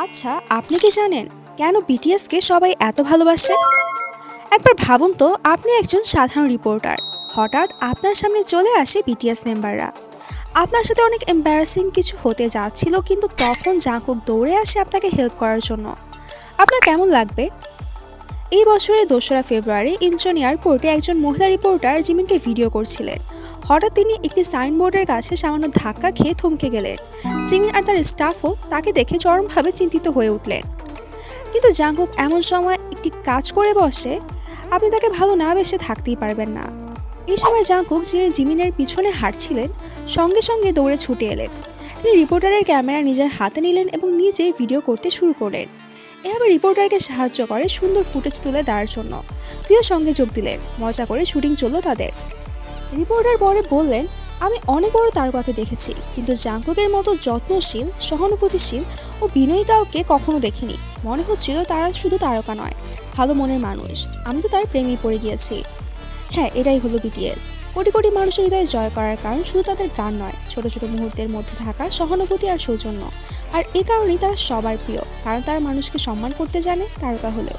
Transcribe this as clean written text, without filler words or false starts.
আচ্ছা, আপনি কি জানেন কেন বিটিএসকে সবাই এত ভালোবাসে? একবার ভাবুন তো, আপনি একজন সাধারণ রিপোর্টার। হঠাৎ আপনার সামনে চলে আসে বিটিএস মেম্বাররা। আপনার সাথে অনেক এম্বারাসিং কিছু হতে যাচ্ছিল, কিন্তু তখন জাংকুক দৌড়ে আসে আপনাকে হেল্প করার জন্য। আপনার কেমন লাগবে? এই বছরের 2রা ফেব্রুয়ারি ইনচন এয়ারপোর্টে একজন মহিলা রিপোর্টার জিমিনকে ভিডিও করছিলেন। হঠাৎ তিনি একটি সাইনবোর্ডের কাছে সামান্য ধাক্কা খেয়ে থমকে গেলেন। জিমিন আর তার স্টাফও তাকে দেখে চরমভাবে চিন্তিত হয়ে উঠলেন। কিন্তু জাংকুক এমন সময় একটি কাজ করে বসে, আপনি তাকে ভালো না বেসে থাকতেই পারবেন না। এই সময় জাংকুক, যিনি জিমিনের পিছনে হাঁটছিলেন, সঙ্গে সঙ্গে দৌড়ে ছুটে এলেন। তিনি রিপোর্টারের ক্যামেরা নিজের হাতে নিলেন এবং নিজেই ভিডিও করতে শুরু করলেন। এভাবে রিপোর্টারকে সাহায্য করে সুন্দর ফুটেজ তুলে দেওয়ার জন্য। প্রিয় সঙ্গে যোগ দিলেন, মজা করে শুটিং চলল তাদের। রিপোর্টার পরে বললেন, আমি অনেক বড় তারকাকে দেখেছি, কিন্তু জাংকুকের মতো যত্নশীল, সহানুভূতিশীল ও বিনয়ী কাউকে কখনো দেখিনি। মনে হচ্ছিল তারা শুধু তারকা নয়, ভালো মনের মানুষ। আমি তো তার প্রেমে পড়ে গিয়েছি। হ্যাঁ, এটাই হলো বিটিএস। কোটি কোটি মানুষের হৃদয় জয় করার কারণ শুধু তাদের গান নয়, ছোট ছোট মুহূর্তের মধ্যে থাকা সহানুভূতি আর সৌজন্য। আর এই কারণেই তারা সবার প্রিয়, কারণ তারা মানুষকে সম্মান করতে জানে, তারকা হলেও।